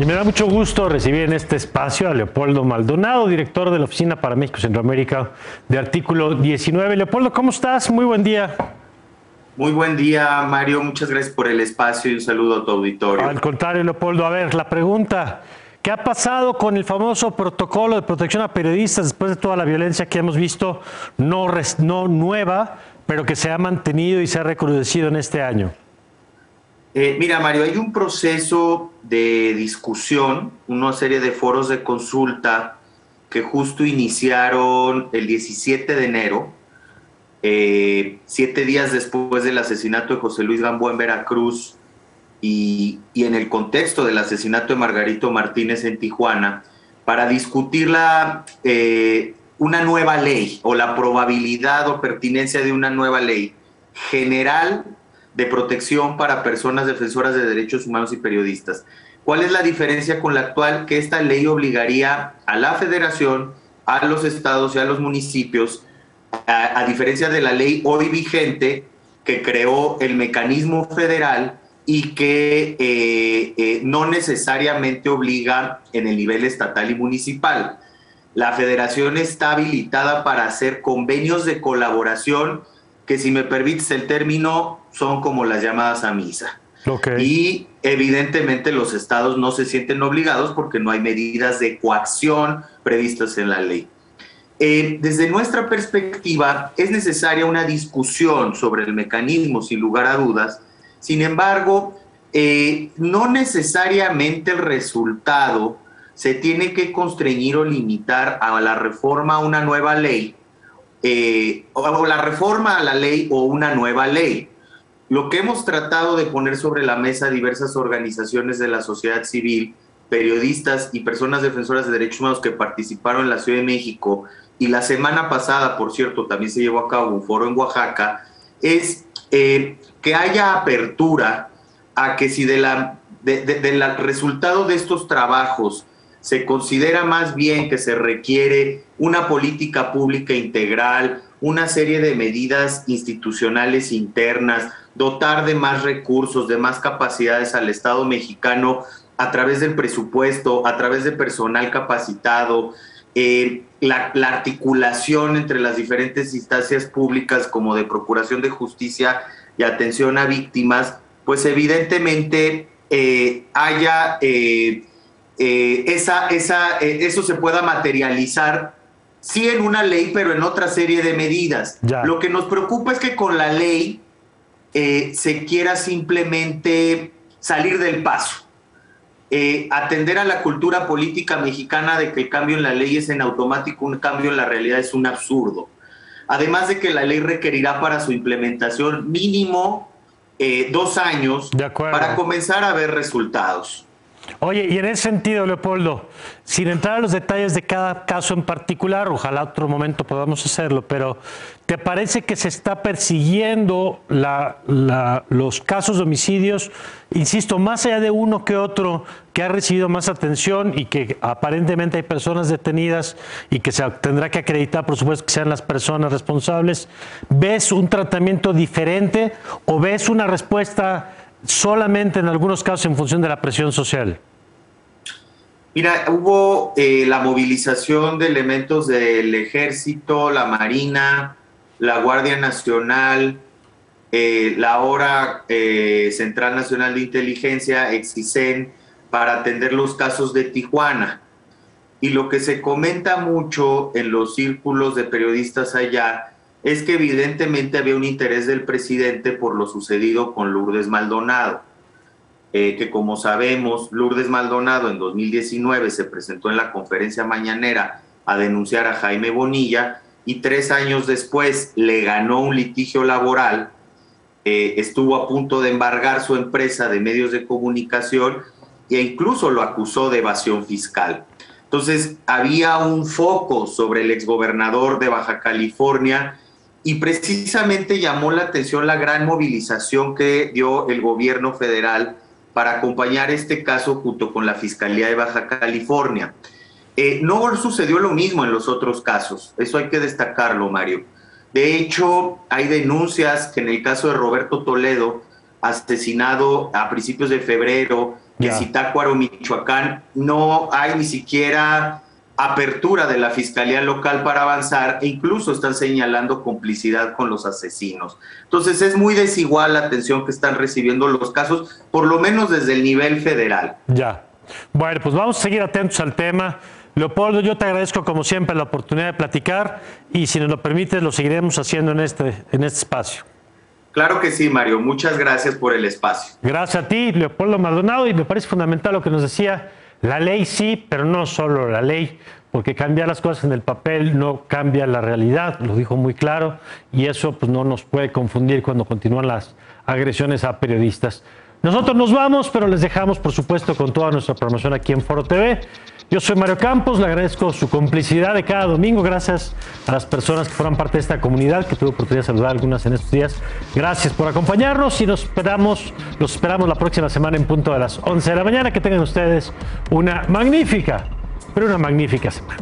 Y me da mucho gusto recibir en este espacio a Leopoldo Maldonado, director de la Oficina para México y Centroamérica de Artículo 19. Leopoldo, ¿cómo estás? Muy buen día. Muy buen día, Mario. Muchas gracias por el espacio y un saludo a tu auditorio. Al contrario, Leopoldo, a ver, la pregunta, ¿qué ha pasado con el famoso protocolo de protección a periodistas después de toda la violencia que hemos visto, no nueva, pero que se ha mantenido y se ha recrudecido en este año? Mira, Mario, hay un proceso de discusión, una serie de foros de consulta que justo iniciaron el 17 de enero, 7 días después del asesinato de José Luis Gamboa en Veracruz y en el contexto del asesinato de Margarito Martínez en Tijuana, para discutir una nueva ley o la probabilidad o pertinencia de una nueva ley general de protección para personas defensoras de derechos humanos y periodistas. ¿Cuál es la diferencia con la actual? Que esta ley obligaría a la Federación, a los estados y a los municipios, a diferencia de la ley hoy vigente que creó el mecanismo federal y que no necesariamente obliga en el nivel estatal y municipal. La Federación está habilitada para hacer convenios de colaboración que, si me permites el término, son como las llamadas a misa. Okay. Y evidentemente los estados no se sienten obligados porque no hay medidas de coacción previstas en la ley. Desde nuestra perspectiva, es necesaria una discusión sobre el mecanismo, sin lugar a dudas. Sin embargo, no necesariamente el resultado se tiene que constreñir o limitar a la reforma a una nueva ley, o la reforma a la ley o una nueva ley. Lo que hemos tratado de poner sobre la mesa diversas organizaciones de la sociedad civil, periodistas y personas defensoras de derechos humanos que participaron en la Ciudad de México, y la semana pasada, por cierto, también se llevó a cabo un foro en Oaxaca, es que haya apertura a que, si del resultado de estos trabajos se considera más bien que se requiere una política pública integral, una serie de medidas institucionales internas, dotar de más recursos, de más capacidades al Estado mexicano a través del presupuesto, a través de personal capacitado, la articulación entre las diferentes instancias públicas como de procuración de justicia y atención a víctimas, pues evidentemente eso se pueda materializar, sí, en una ley, pero en otra serie de medidas. Ya. Lo que nos preocupa es que con la ley se quiera simplemente salir del paso. Atender a la cultura política mexicana de que el cambio en la ley es en automático un cambio en la realidad es un absurdo. Además de que la ley requerirá para su implementación mínimo 2 años para comenzar a ver resultados. Oye, y en ese sentido, Leopoldo, sin entrar a los detalles de cada caso en particular, ojalá otro momento podamos hacerlo, pero ¿te parece que se está persiguiendo los casos de homicidios, insisto, más allá de uno que otro, que ha recibido más atención y que aparentemente hay personas detenidas y que se tendrá que acreditar, por supuesto, que sean las personas responsables? ¿Ves un tratamiento diferente o ves una respuesta solamente en algunos casos en función de la presión social? Mira, hubo la movilización de elementos del Ejército, la Marina, la Guardia Nacional, la ahora Central Nacional de Inteligencia, Exicen, para atender los casos de Tijuana. Y lo que se comenta mucho en los círculos de periodistas allá es que evidentemente había un interés del presidente por lo sucedido con Lourdes Maldonado, que, como sabemos, Lourdes Maldonado en 2019 se presentó en la conferencia mañanera a denunciar a Jaime Bonilla y 3 años después le ganó un litigio laboral, estuvo a punto de embargar su empresa de medios de comunicación e incluso lo acusó de evasión fiscal. Entonces había un foco sobre el exgobernador de Baja California y precisamente llamó la atención la gran movilización que dio el gobierno federal para acompañar este caso junto con la Fiscalía de Baja California. No sucedió lo mismo en los otros casos, eso hay que destacarlo, Mario. De hecho, hay denuncias que en el caso de Roberto Toledo asesinado a principios de febrero, que Zitácuaro, Michoacán, no hay ni siquiera apertura de la Fiscalía Local para avanzar, e incluso están señalando complicidad con los asesinos. Entonces es muy desigual la atención que están recibiendo los casos, por lo menos desde el nivel federal. Ya. Bueno, pues vamos a seguir atentos al tema. Leopoldo, yo te agradezco como siempre la oportunidad de platicar y si nos lo permites lo seguiremos haciendo en este espacio. Claro que sí, Mario. Muchas gracias por el espacio. Gracias a ti, Leopoldo Maldonado, y me parece fundamental lo que nos decía. La ley sí, pero no solo la ley, porque cambiar las cosas en el papel no cambia la realidad, lo dijo muy claro, y eso pues no nos puede confundir cuando continúan las agresiones a periodistas. Nosotros nos vamos, pero les dejamos, por supuesto, con toda nuestra promoción aquí en Foro TV. Yo soy Mario Campos, le agradezco su complicidad de cada domingo. Gracias a las personas que forman parte de esta comunidad, que tuve oportunidad de saludar a algunas en estos días. Gracias por acompañarnos y los esperamos la próxima semana en punto de las 11 de la mañana. Que tengan ustedes una magnífica semana.